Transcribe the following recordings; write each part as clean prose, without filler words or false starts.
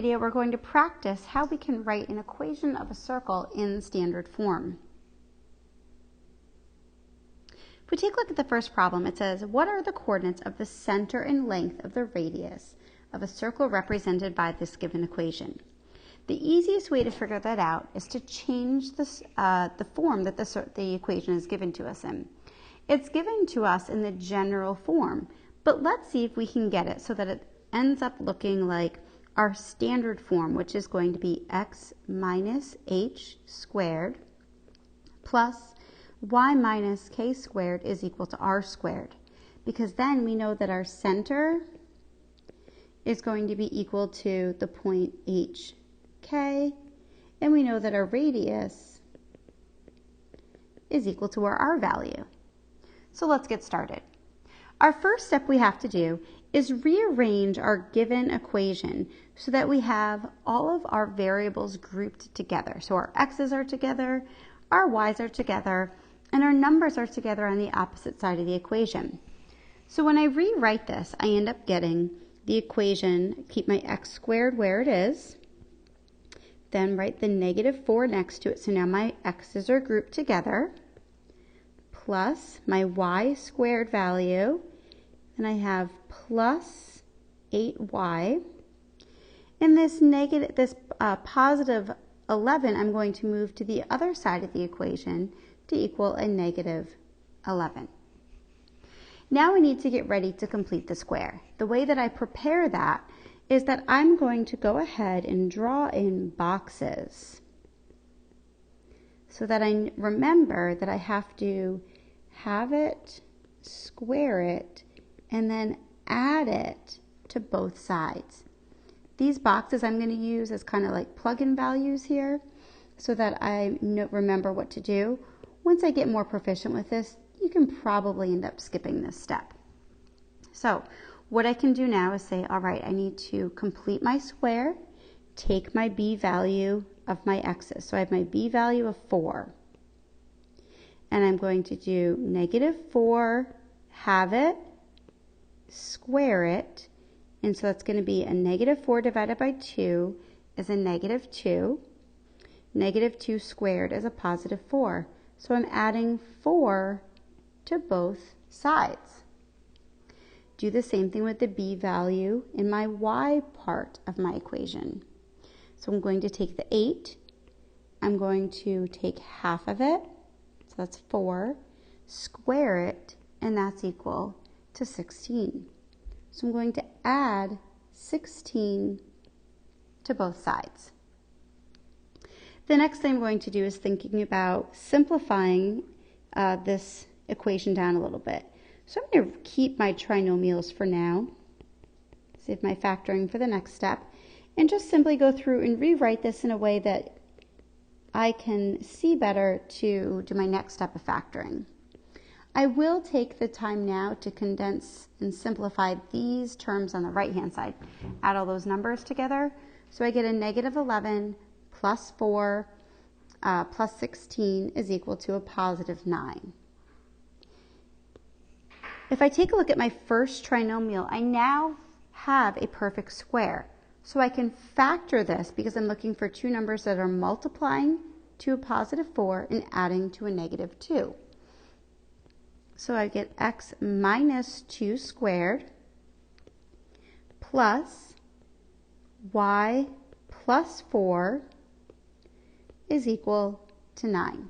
video, we're going to practice how we can write an equation of a circle in standard form. If we take a look at the first problem, it says, what are the coordinates of the center and length of the radius of a circle represented by this given equation? The easiest way to figure that out is to change this, the form that the equation is given to us in. It's given to us in the general form, but let's see if we can get it so that it ends up looking like our standard form, which is going to be x minus h squared plus y minus k squared is equal to r squared, because then we know that our center is going to be equal to the point hk, and we know that our radius is equal to our r value. So let's get started. Our first step we have to do is rearrange our given equation so that we have all of our variables grouped together. So our x's are together, our y's are together, and our numbers are together on the opposite side of the equation. So when I rewrite this, I end up getting the equation, keep my x squared where it is, then write the negative 4 next to it, so now my x's are grouped together, plus my y squared value, and I have plus 8y. And this positive 11, I'm going to move to the other side of the equation to equal a negative 11. Now we need to get ready to complete the square. The way that I prepare that is that I'm going to go ahead and draw in boxes so that I remember that I have to have it, square it, and then add it to both sides. These boxes I'm going to use as kind of like plug-in values here so that I remember what to do. Once I get more proficient with this, you can probably end up skipping this step. So what I can do now is say, all right, I need to complete my square, take my b value of my x's. So I have my b value of 4. And I'm going to do negative 4, have it, square it, and so that's going to be a negative 4 divided by 2 is a negative 2. Negative 2 squared is a positive 4. So I'm adding 4 to both sides. Do the same thing with the b value in my y part of my equation. So I'm going to take the 8, I'm going to take half of it, so that's 4, square it, and that's equal to 16. So I'm going to add 16 to both sides. The next thing I'm going to do is thinking about simplifying this equation down a little bit. So I'm going to keep my trinomials for now, save my factoring for the next step, and just simply go through and rewrite this in a way that I can see better to do my next step of factoring. I will take the time now to condense and simplify these terms on the right-hand side. Add all those numbers together. So I get a negative 11 plus 4 plus 16 is equal to a positive 9. If I take a look at my first trinomial, I now have a perfect square. So I can factor this because I'm looking for two numbers that are multiplying to a positive 4 and adding to a negative 2. So I get x minus 2 squared plus y plus 4 is equal to 9.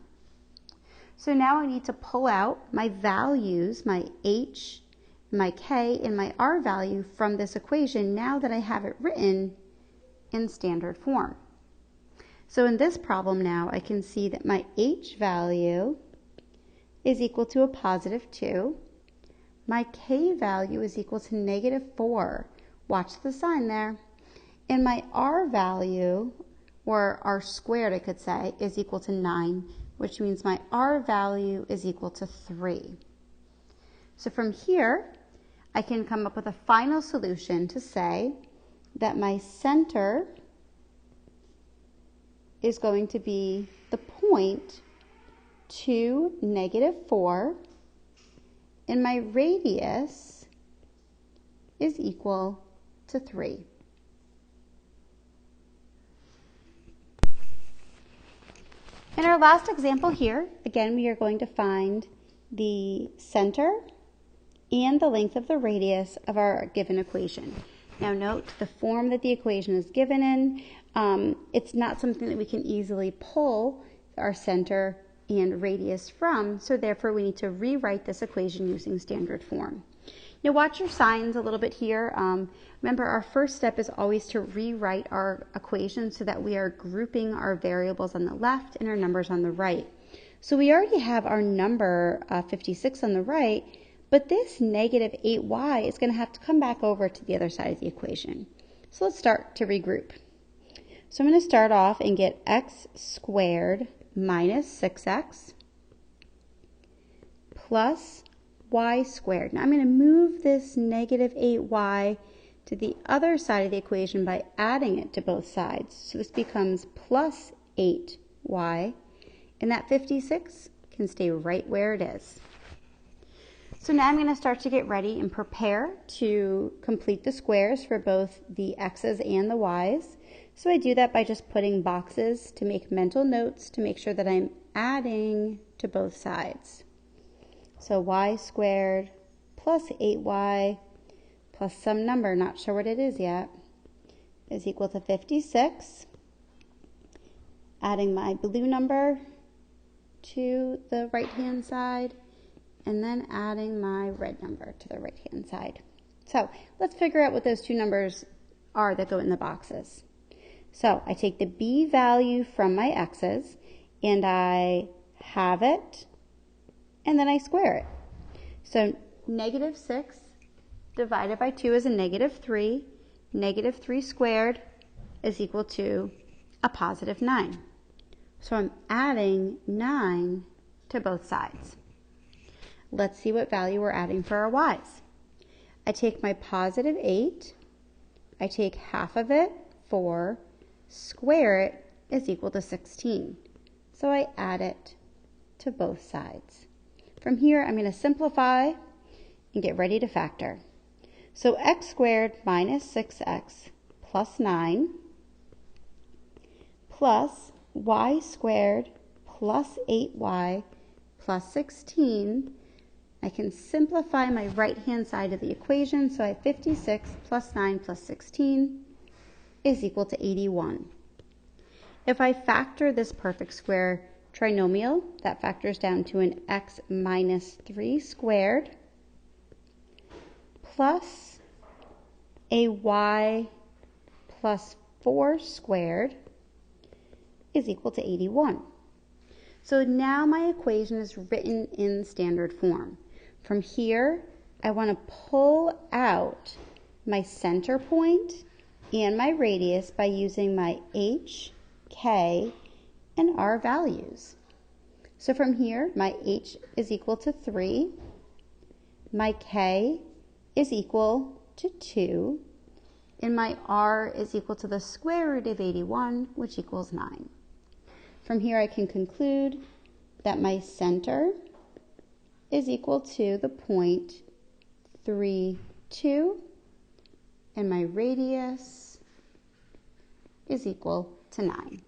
So now I need to pull out my values, my h, my k, and my r value from this equation now that I have it written in standard form. So in this problem now, I can see that my h value is equal to a positive 2. My k value is equal to negative 4. Watch the sign there. And my r value, or r squared I could say, is equal to 9, which means my r value is equal to 3. So from here, I can come up with a final solution to say that my center is going to be the point 2, negative 4, and my radius is equal to 3. In our last example here, again, we are going to find the center and the length of the radius of our given equation. Now note the form that the equation is given in, it's not something that we can easily pull our center and radius from, so therefore we need to rewrite this equation using standard form. Now watch your signs a little bit here. Remember, our first step is always to rewrite our equation so that we are grouping our variables on the left and our numbers on the right. So we already have our number 56 on the right, but this negative 8y is going to have to come back over to the other side of the equation. So let's start to regroup. So I'm going to start off and get x squared minus 6x plus y squared. Now I'm going to move this negative 8y to the other side of the equation by adding it to both sides. So this becomes plus 8y, and that 56 can stay right where it is. So now I'm going to start to get ready and prepare to complete the squares for both the x's and the y's. So I do that by just putting boxes to make mental notes to make sure that I'm adding to both sides. So y squared plus 8y plus some number, not sure what it is yet, is equal to 56. Adding my blue number to the right-hand side, and then adding my red number to the right-hand side. So let's figure out what those two numbers are that go in the boxes. So I take the b value from my x's, and I have it, and then I square it. So negative 6 divided by 2 is a negative 3. Negative 3 squared is equal to a positive 9. So I'm adding 9 to both sides. Let's see what value we're adding for our y's. I take my positive 8, I take half of it, 4, square it is equal to 16. So I add it to both sides. From here, I'm going to simplify and get ready to factor. So x squared minus 6x plus 9 plus y squared plus 8y plus 16. I can simplify my right-hand side of the equation, so I have 56 plus 9 plus 16 is equal to 81. If I factor this perfect square trinomial, that factors down to an x minus 3 squared plus a y plus 4 squared is equal to 81. So now my equation is written in standard form. From here, I want to pull out my center point and my radius by using my h, k, and r values. So from here, my h is equal to 3, my k is equal to 2, and my r is equal to the square root of 81, which equals 9. From here, I can conclude that my center is equal to the point 3, 2, and my radius is equal to 9.